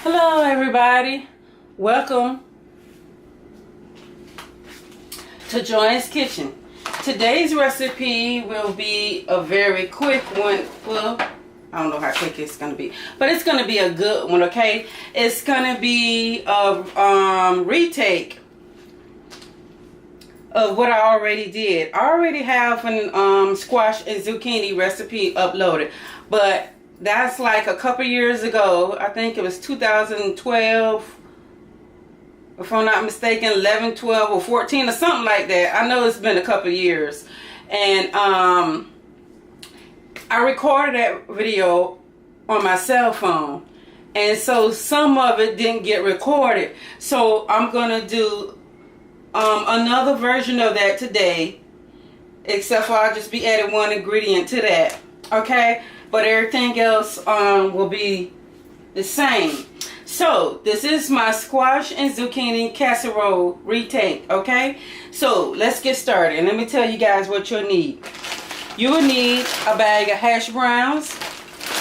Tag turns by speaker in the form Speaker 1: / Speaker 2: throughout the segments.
Speaker 1: Hello everybody, welcome to Joy's Kitchen. Today's recipe will be a very quick one. Well, I don't know how quick it's going to be, but it's going to be a good one, okay? It's going to be a retake of what I already did. I already have an squash and zucchini recipe uploaded, but that's like a couple years ago. I think it was 2012, if I'm not mistaken, 11, 12, or 14 or something like that. I know it's been a couple years. And I recorded that video on my cell phone. And so some of it didn't get recorded. So I'm going to do another version of that today. Except for I'll just be adding one ingredient to that. Okay? But everything else will be the same. So this is my squash and zucchini casserole retake, okay? So let's get started. And let me tell you guys what you'll need. You will need a bag of hash browns,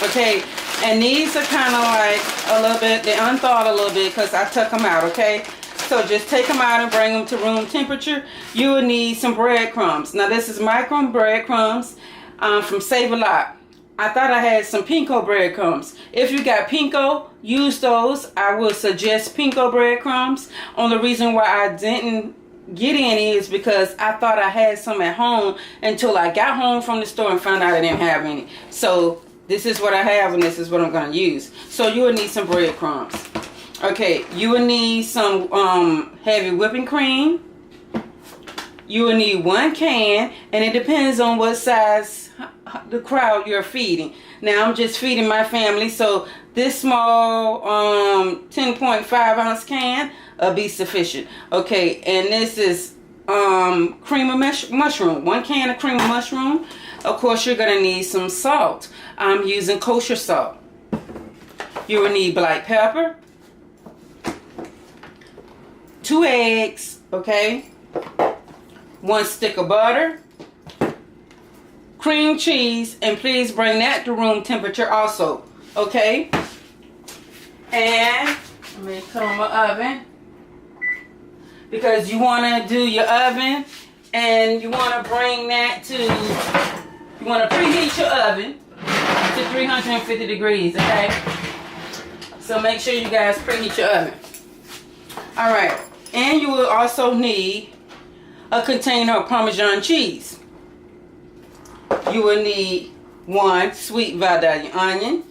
Speaker 1: okay? And these are kind of like a little bit, they unthawed a little bit because I took them out, okay? So just take them out and bring them to room temperature. You will need some breadcrumbs. Now this is micron breadcrumbs from Save a Lot. I thought I had some panko breadcrumbs. If you got panko, use those. I would suggest panko breadcrumbs. Only reason why I didn't get any is because I thought I had some at home until I got home from the store and found out I didn't have any. So this is what I have and this is what I'm going to use. So you will need some breadcrumbs. Okay, you will need some heavy whipping cream. You will need 1 can, and it depends on what size the crowd you're feeding. Now I'm just feeding my family, so this small 10.5 ounce can will be sufficient. Okay, and this is cream of mushroom, 1 can of cream of mushroom. Of course you're gonna need some salt. I'm using kosher salt. You will need black pepper, 2 eggs, okay, 1 stick of butter, cream cheese, and please bring that to room temperature also, okay? And let me put on my oven, because you want to do your oven and you want to bring that to, you want to preheat your oven to 350 degrees, okay? So make sure you guys preheat your oven. All right, and you will also need a container of Parmesan cheese. You will need 1 sweet Vidalia onion.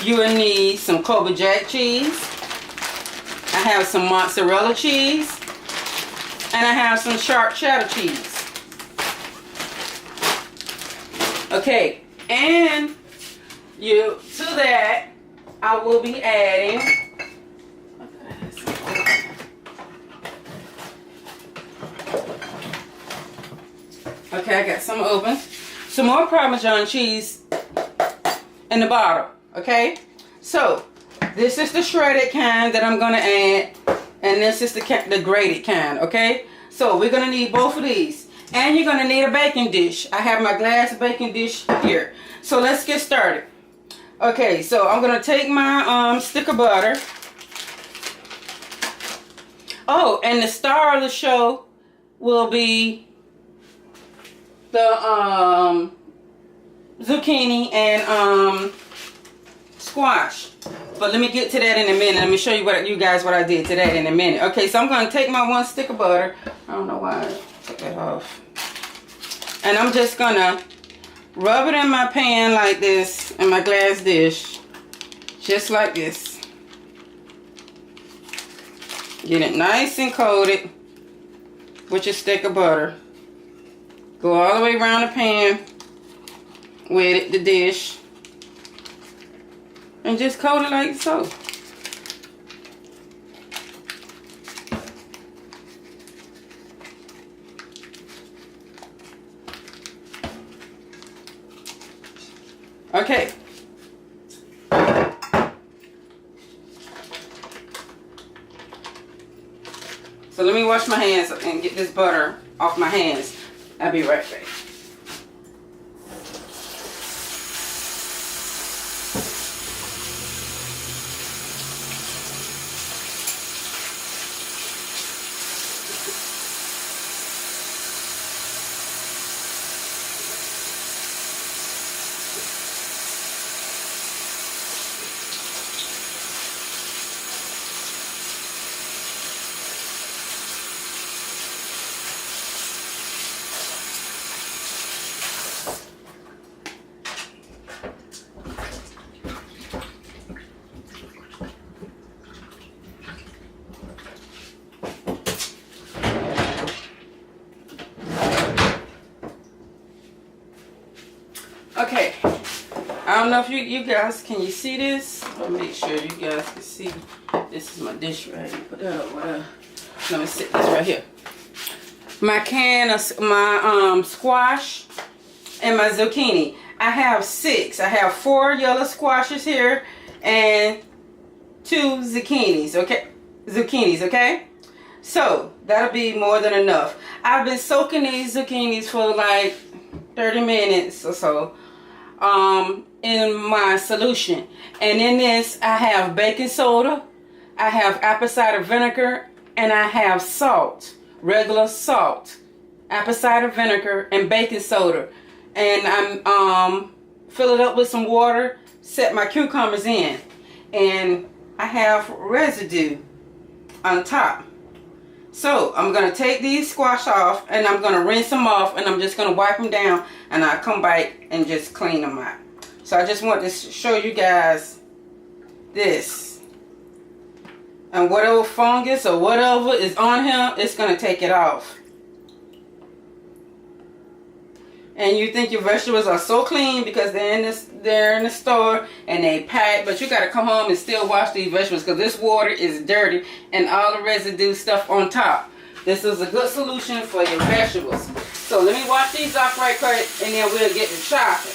Speaker 1: You will need some Colby jack cheese. I have some mozzarella cheese. And I have some sharp cheddar cheese. Okay, and to that I will be adding okay, I got some open. Some more Parmesan cheese in the bottle. Okay? So, this is the shredded kind that I'm going to add. And this is the grated kind. Okay? So, we're going to need both of these. And you're going to need a baking dish. I have my glass baking dish here. So, let's get started. Okay, so I'm going to take my stick of butter. Oh, and the star of the show will be the zucchini and squash. But let me get to that in a minute. Let me show you guys what I did to that in a minute. Okay, so I'm going to take my 1 stick of butter. I don't know why I took that off. And I'm just going to rub it in my pan like this, in my glass dish. Just like this. Get it nice and coated with your stick of butter. Go all the way around the pan with it, the dish, and just coat it like so. Okay. So let me wash my hands and get this butter off my hands. I'll be right back. Okay, I don't know if you guys, can you see this? I'll make sure you guys can see. This is my dish right here. Put that up, whatever. Let me sit this right here. My can of my squash and my zucchini. I have 6. I have 4 yellow squashes here and 2 zucchinis, okay? Okay? So, that'll be more than enough. I've been soaking these zucchinis for like 30 minutes or so in my solution. And in this, I have baking soda, I have apple cider vinegar, and I have salt, regular salt, apple cider vinegar, and baking soda. And I'm fill it up with some water, set my cucumbers in, and I have residue on top. So I'm going to take these squash off, and I'm going to rinse them off, and I'm just going to wipe them down, and I'll come back and just clean them out. So I just want to show you guys this. And whatever fungus or whatever is on here, it's going to take it off. And you think your vegetables are so clean because they're in the store and they pack, but you got to come home and still wash these vegetables because this water is dirty and all the residue stuff on top. This is a good solution for your vegetables. So let me wash these off right quick, and then we'll get to chopping.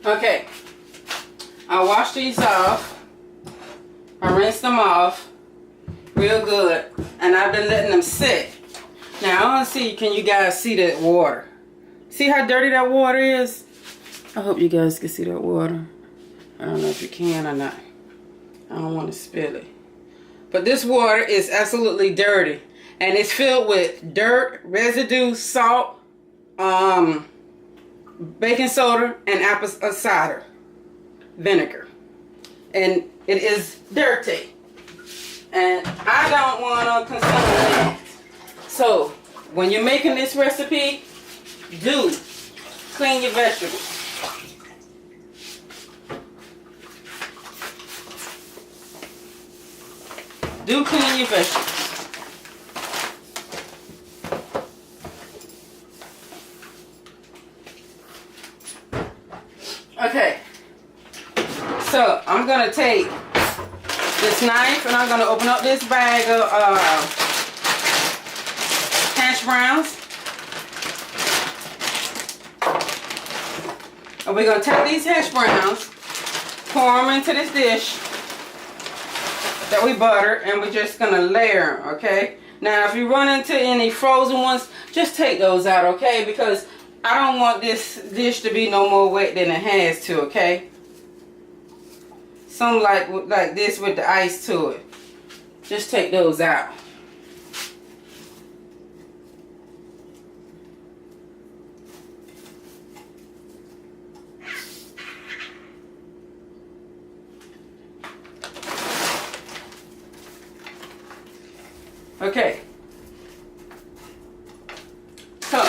Speaker 1: Okay, I washed these off. I rinsed them off real good, and I've been letting them sit. Now I want to see, can you guys see that water? See how dirty that water is? I hope you guys can see that water. I don't know if you can or not. I don't want to spill it. But this water is absolutely dirty, and it's filled with dirt, residue, salt, baking soda, and apple cider vinegar, and it is dirty, and I don't want to consume that. So when you're making this recipe, do clean your vegetables. Do clean your vegetables. Okay, so I'm going to take this knife and I'm going to open up this bag of hash browns. And we're going to take these hash browns, pour them into this dish that we butter, and we're just going to layer them, okay? Now, if you run into any frozen ones, just take those out, okay? Because I don't want this dish to be no more wet than it has to, okay? Some like this with the ice to it. Just take those out. Okay. So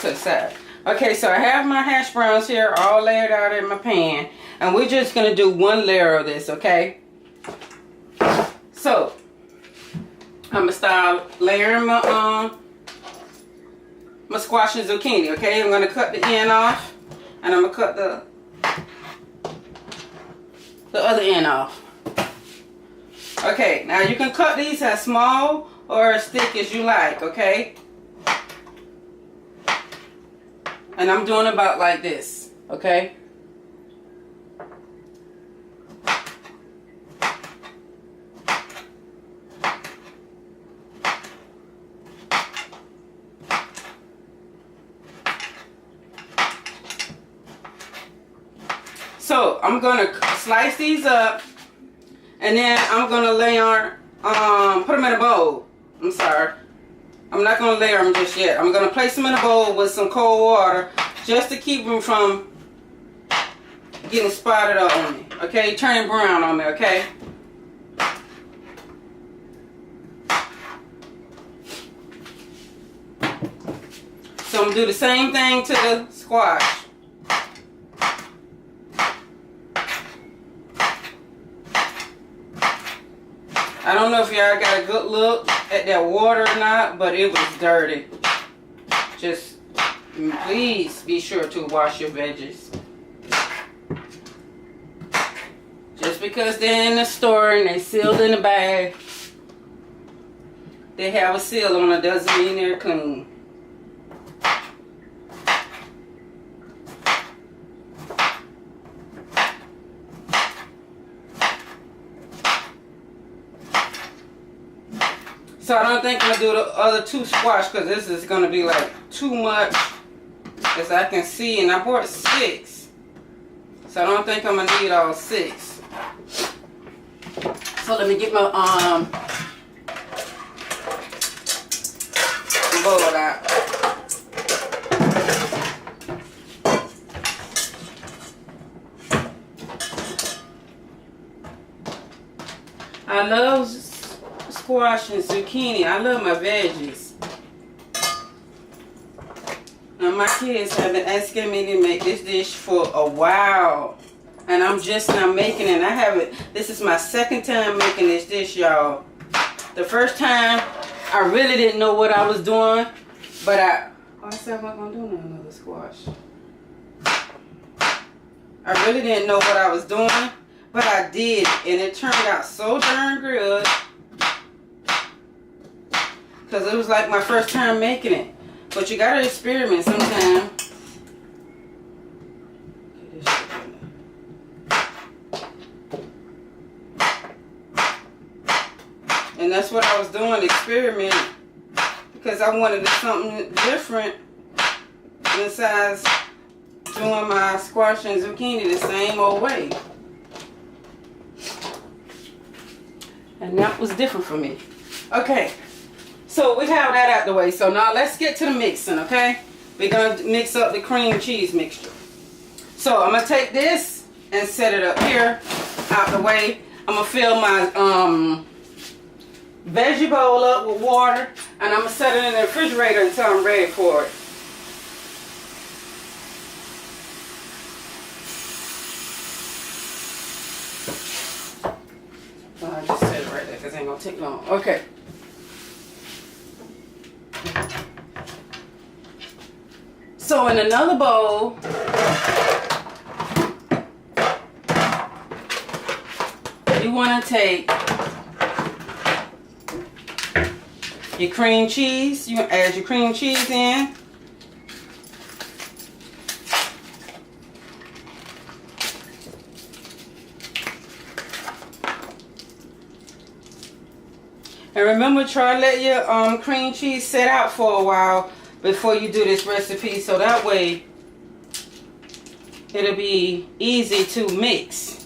Speaker 1: to the side. Okay, so I have my hash browns here all layered out in my pan, and we're just gonna do one layer of this, okay? So I'm gonna start layering my squash and zucchini, okay? I'm gonna cut the end off, and I'm gonna cut the other end off. Okay, now you can cut these as small or as thick as you like, okay? And I'm doing about like this, okay? So I'm gonna slice these up, and then I'm gonna layer, put them in a bowl. I'm sorry, I'm not gonna layer them just yet. I'm gonna place them in a bowl with some cold water, just to keep them from getting spotted up on me. Okay, turning brown on me. Okay. So I'm gonna do the same thing to the squash. I don't know if y'all got a good look at that water or not, but it was dirty. Just please be sure to wash your veggies. Just because they're in the store and they sealed in the bag, they have a seal on it doesn't mean they're clean. So I don't think I'm going to do the other 2 squash, because this is going to be like too much, as I can see. And I bought 6. So I don't think I'm going to need all 6. So let me get my bowl out. I love squash and zucchini. I love my veggies. Now my kids have been asking me to make this dish for a while, and I'm just now making it. I haven't. This is my 2nd time making this dish, y'all. The first time I really didn't know what I was doing, but I said I'm not gonna do another squash. I really didn't know what I was doing, but I did, and it turned out so darn good. Because it was like my first time making it. But you gotta experiment sometime. And that's what I was doing, experimenting. Because I wanted something different besides doing my squash and zucchini the same old way. And that was different for me. Okay. So we have that out the way. So now let's get to the mixing, okay? We're going to mix up the cream cheese mixture. So I'm going to take this and set it up here out the way. I'm going to fill my veggie bowl up with water, and I'm going to set it in the refrigerator until I'm ready for it. Well, I just set it right there because it ain't going to take long. Okay. So in another bowl, you want to take your cream cheese. You add your cream cheese in. And remember, try to let your cream cheese set out for a while before you do this recipe, so that way it'll be easy to mix.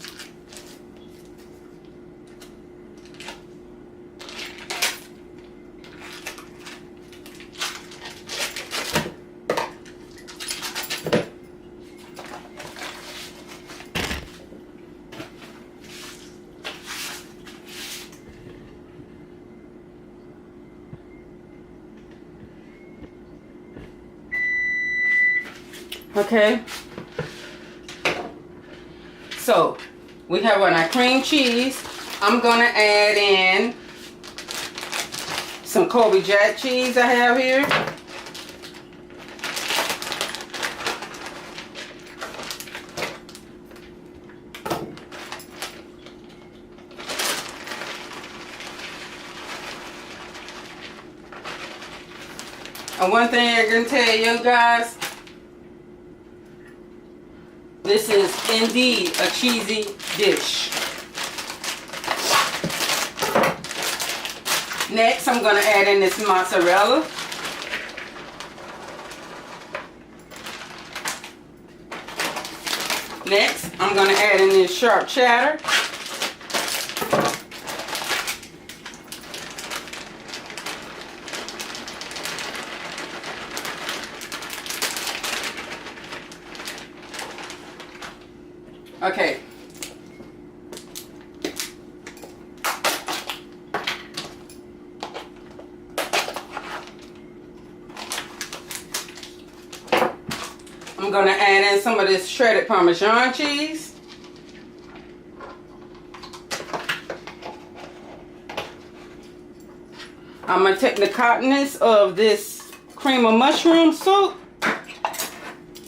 Speaker 1: Okay, so we have on our cream cheese. I'm gonna add in some Colby jack cheese I have here. And one thing I can tell you guys, this is indeed a cheesy dish. Next, I'm going to add in this mozzarella. Next, I'm going to add in this sharp cheddar. Okay. I'm going to add in some of this shredded Parmesan cheese. I'm going to take the contents of this cream of mushroom soup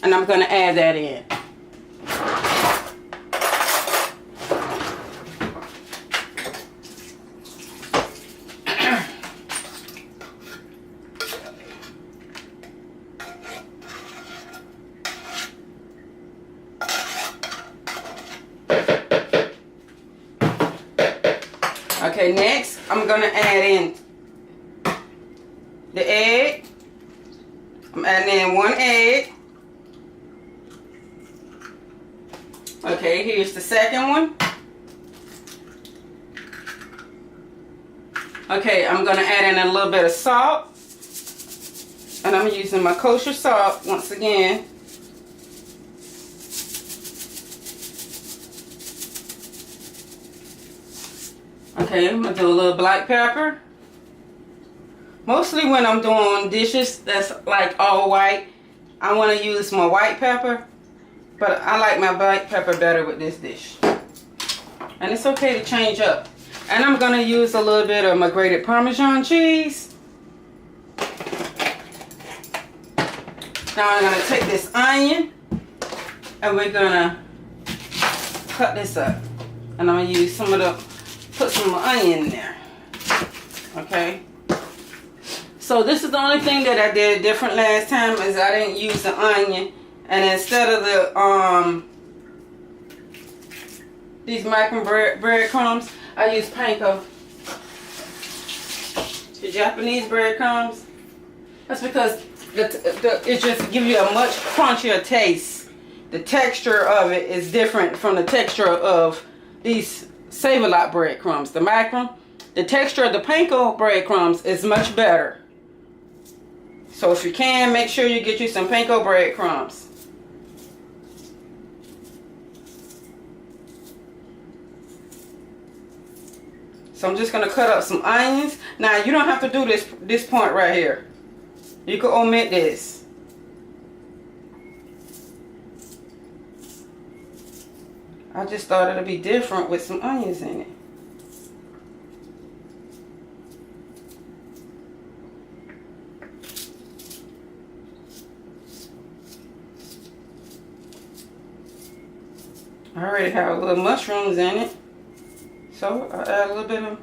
Speaker 1: and I'm going to add that in. Okay, next I'm going to add in the egg. I'm adding in 1 egg. Okay, here's the second one. Okay, I'm going to add in a little bit of salt. And I'm using my kosher salt once again. Okay, I'm going to do a little black pepper. Mostly when I'm doing dishes that's like all white, I want to use my white pepper. But I like my black pepper better with this dish. And it's okay to change up. And I'm going to use a little bit of my grated Parmesan cheese. Now I'm going to take this onion and we're going to cut this up. And I'm going to use some of the, put some onion in there. Okay. So this is the only thing that I did different last time is I didn't use the onion. And instead of the these micron breadcrumbs, I use panko. The Japanese breadcrumbs. That's because it just gives you a much crunchier taste. The texture of it is different from the texture of these Save-A-Lot breadcrumbs. The micron, the texture of the panko breadcrumbs is much better. So if you can, make sure you get you some panko breadcrumbs. So I'm just going to cut up some onions. Now you don't have to do this point right here. You can omit this. I just thought it'd be different with some onions in it. I already have a little mushrooms in it. So I add a little bit of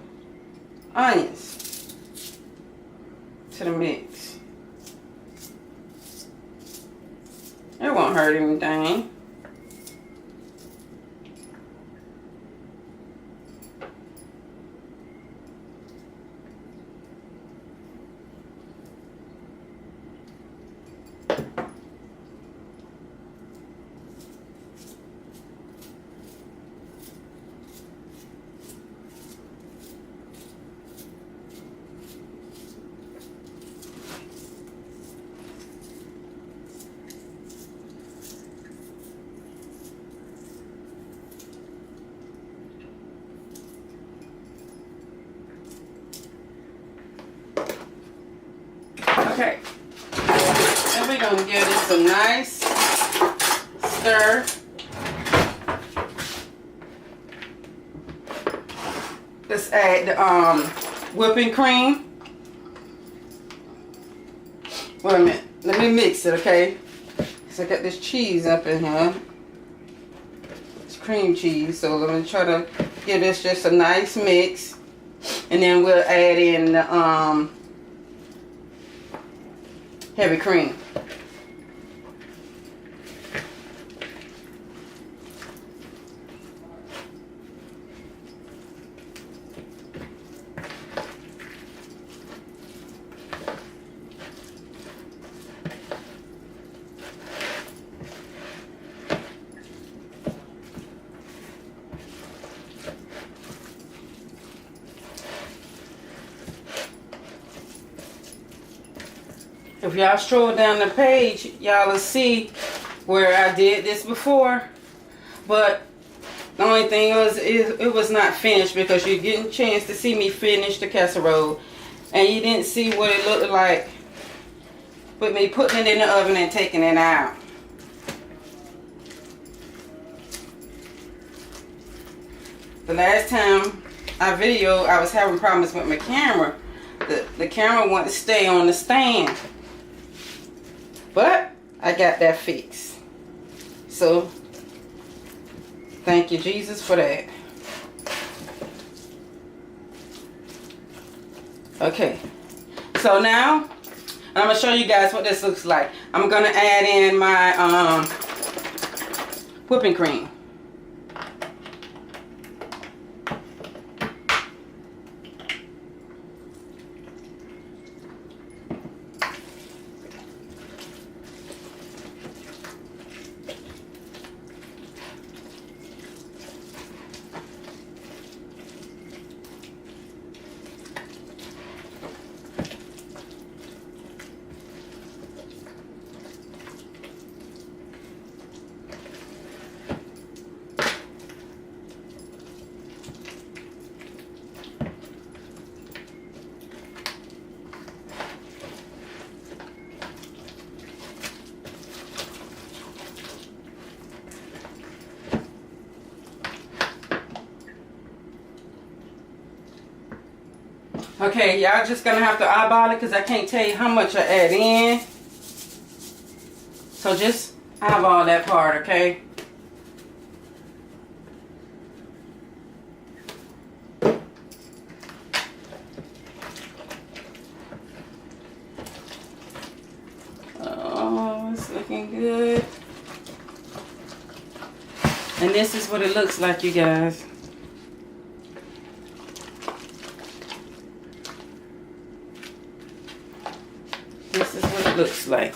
Speaker 1: onions to the mix. It won't hurt anything. Okay, and we're going to give this a nice stir. Let's add the whipping cream. Wait a minute, let me mix it, okay? So I got this cheese up in here. It's cream cheese, so let me try to give this just a nice mix. And then we'll add in the heavy cream. If y'all stroll down the page, y'all will see where I did this before. But the only thing was, it was not finished because you didn't chance to see me finish the casserole. And you didn't see what it looked like with me putting it in the oven and taking it out. The last time I videoed, I was having problems with my camera. The camera wanted to stay on the stand. But I got that fixed. So, thank you, Jesus, for that. Okay. So now, I'm going to show you guys what this looks like. I'm going to add in my whipping cream. Okay, y'all just gonna have to eyeball it because I can't tell you how much I add in. So just eyeball that part, okay? Oh, it's looking good. And this is what it looks like, you guys. This is what it looks like.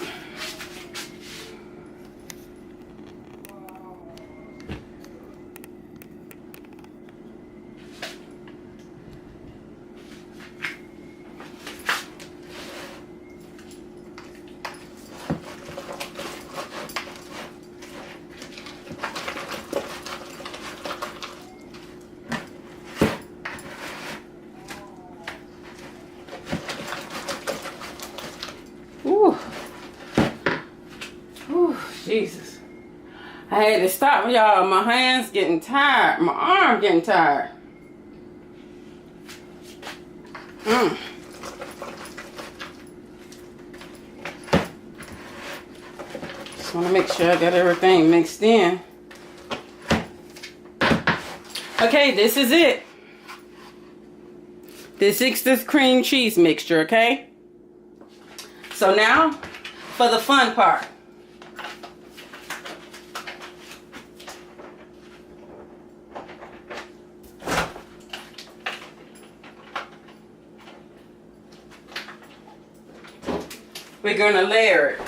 Speaker 1: Jesus. I had to stop, y'all. My hands getting tired. My arm getting tired. Just want to make sure I got everything mixed in. Okay, this is it. This is the cream cheese mixture, okay? So now, for the fun part. We're going to layer it.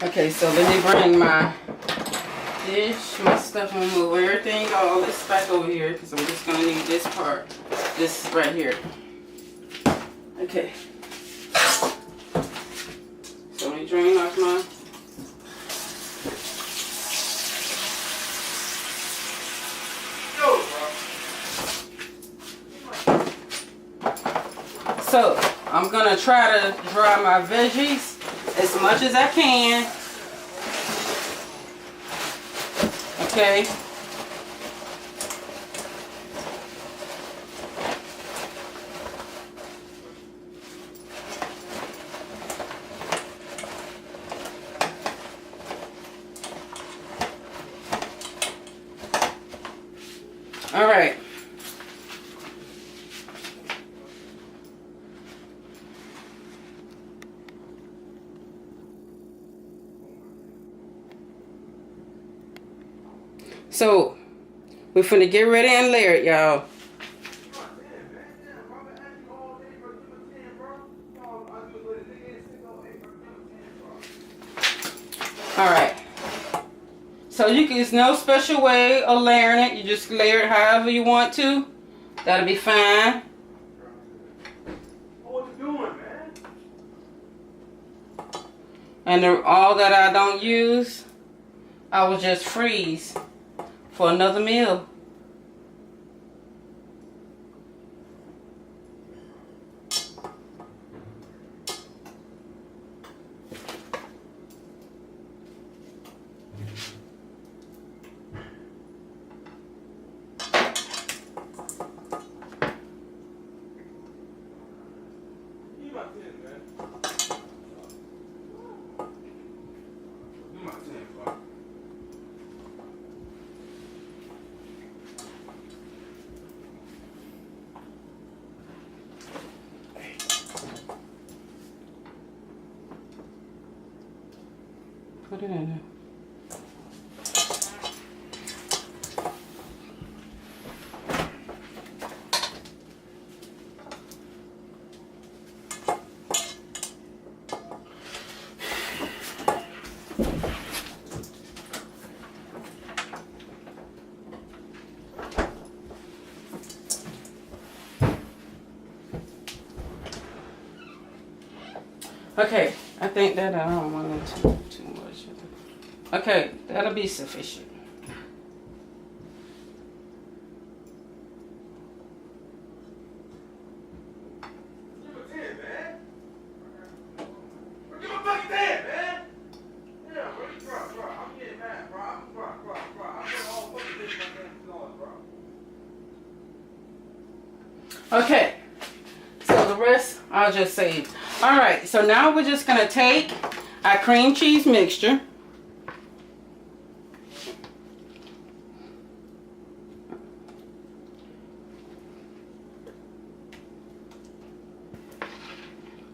Speaker 1: Okay, so let me bring my dish, my stuff, and move everything, all this back over here, because I'm just going to need this part, this right here. Okay. So let me drain off my... So, I'm going to try to dry my veggies as much as I can. Okay. All right. So, we're finna get ready and layer it, y'all. Alright, So it's no special way of layering it. You just layer it however you want to. That'll be fine.
Speaker 2: What you doing, man?
Speaker 1: And all that I don't use, I will just freeze for another meal. Put it in there. Okay, I think that I don't want it too much. Okay, that'll be sufficient.
Speaker 2: Give a 10, man. Give a fucking 10, man. Yeah, bro, you bro. I'm getting mad, bro. I'm bro. I'm getting all fucking this my damn going, bro.
Speaker 1: Okay, so the rest I'll just save. All right, so now we're just gonna take our cream cheese mixture.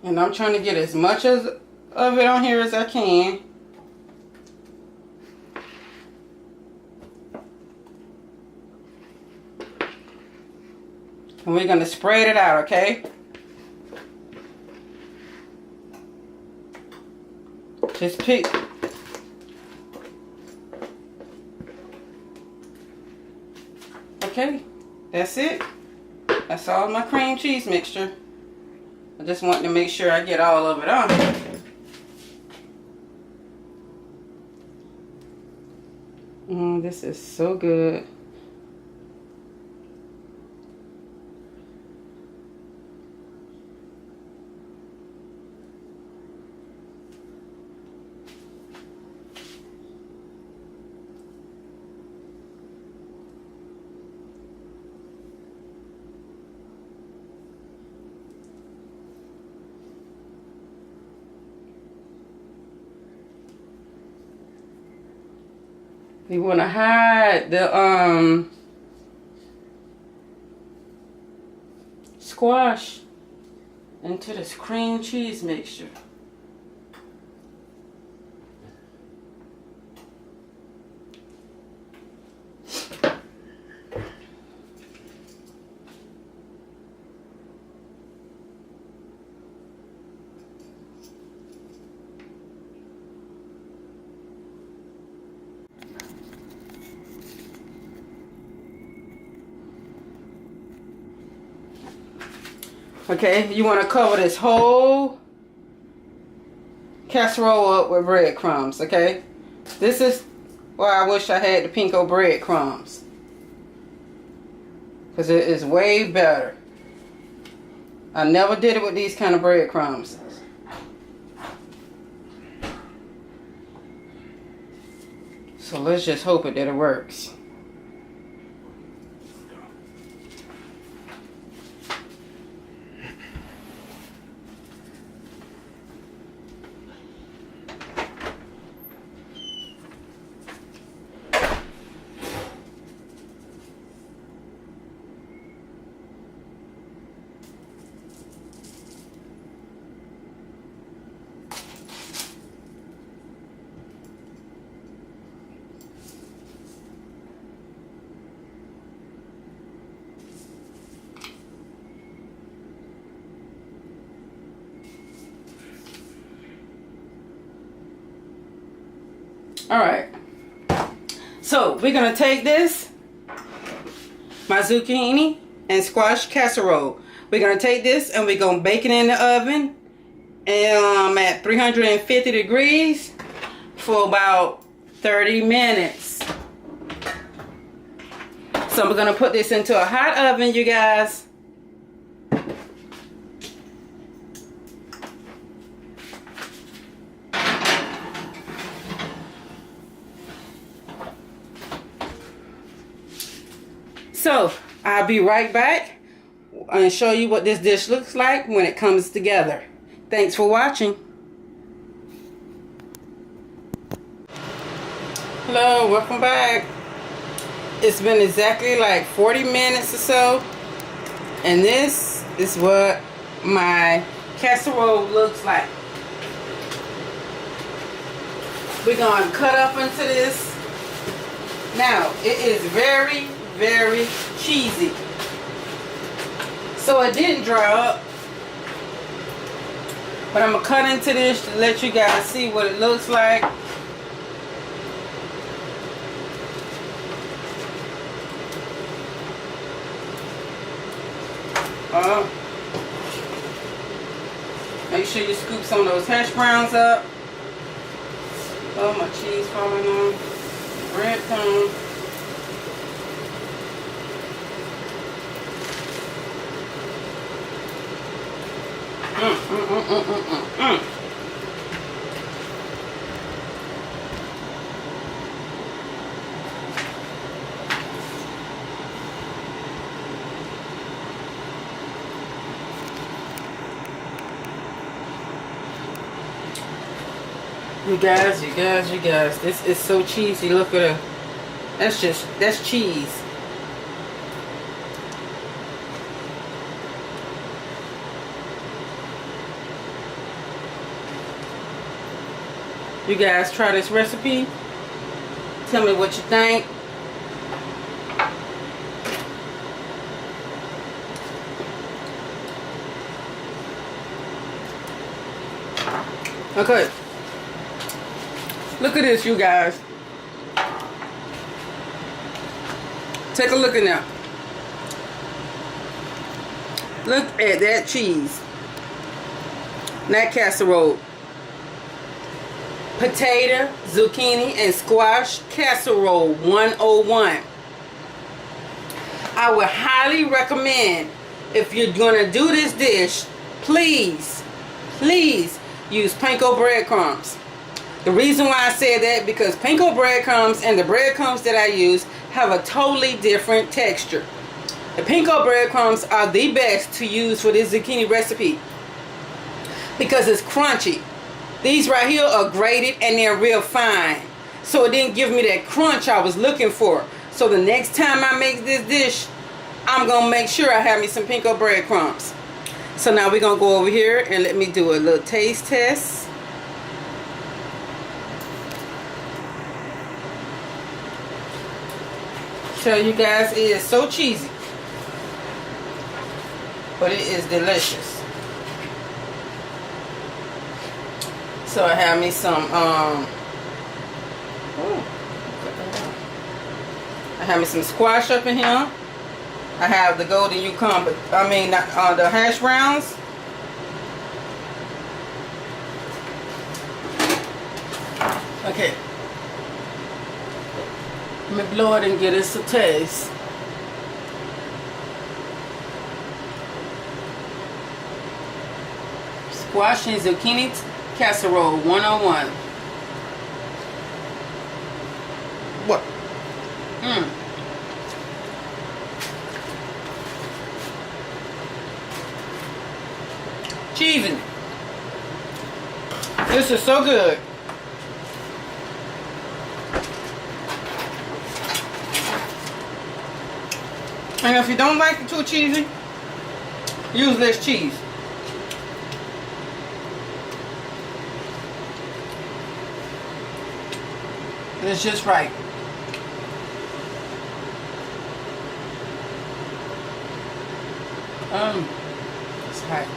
Speaker 1: And I'm trying to get as much of it on here as I can. And we're going to spread it out, okay? Just pick. Okay, that's it. That's all my cream cheese mixture. I just want to make sure I get all of it on. This is so good. You want to hide the squash into this cream cheese mixture. Okay, you want to cover this whole casserole up with breadcrumbs, okay? This is why I wish I had the panko breadcrumbs, because it is way better. I never did it with these kind of breadcrumbs. So let's just hope that it works. All right, So we're gonna take this, my zucchini and squash casserole. We're gonna take this and we're gonna bake it in the oven at 350 degrees for about 30 minutes. So we're gonna put this into a hot oven, you guys. So I'll be right back and show you what this dish looks like when it comes together. Thanks for watching. Hello, welcome back. It's been exactly like 40 minutes or so, and this is what my casserole looks like. We're gonna cut up into this. Now it is very cheesy, so it didn't dry up, but I'm gonna cut into this to let you guys see what it looks like. Make sure you scoop some of those hash browns up. Oh, my cheese falling on. Breadcrumbs. You guys, this is so cheesy. Look at it. That's cheese. You guys try this recipe. Tell me what you think. Okay. Look at this, you guys. Take a look at that. Look at that cheese. That casserole. Potato, zucchini, and squash casserole 101. I would highly recommend, if you're gonna do this dish, please use panko breadcrumbs. The reason why I said that, because panko breadcrumbs and the breadcrumbs that I use have a totally different texture. The panko breadcrumbs are the best to use for this zucchini recipe because it's crunchy. These right here are grated and they're real fine, so it didn't give me that crunch I was looking for. So the next time I make this dish, I'm gonna make sure I have me some panko breadcrumbs. So now we're gonna go over here and let me do a little taste test. Show you guys, it is so cheesy, but it is delicious. So I have me some I have me some squash up in here. I have the golden yukon, but I mean the hash browns. Okay. Let me blow it and get us a taste. Squash and zucchini casserole 101. What? Cheesy. This is so good. And if you don't like it too cheesy, use less cheese. It's just right. It's hot.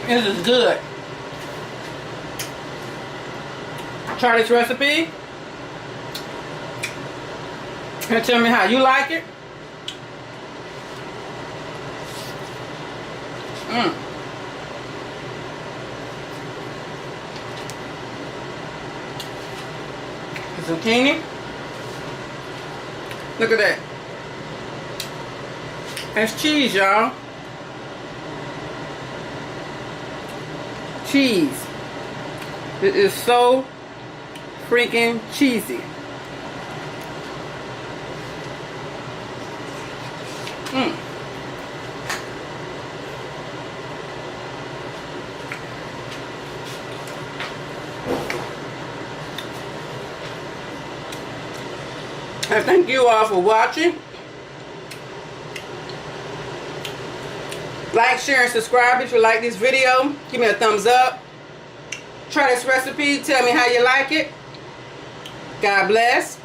Speaker 1: This is good. Try this recipe and tell me how you like it. Zucchini. Look at that. That's cheese, y'all. Cheese. It is so freaking cheesy. I thank you all for watching. Like, share, and subscribe if you like this video. Give me a thumbs up. Try this recipe. Tell me how you like it. God bless.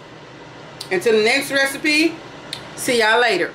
Speaker 1: Until the next recipe, see y'all later.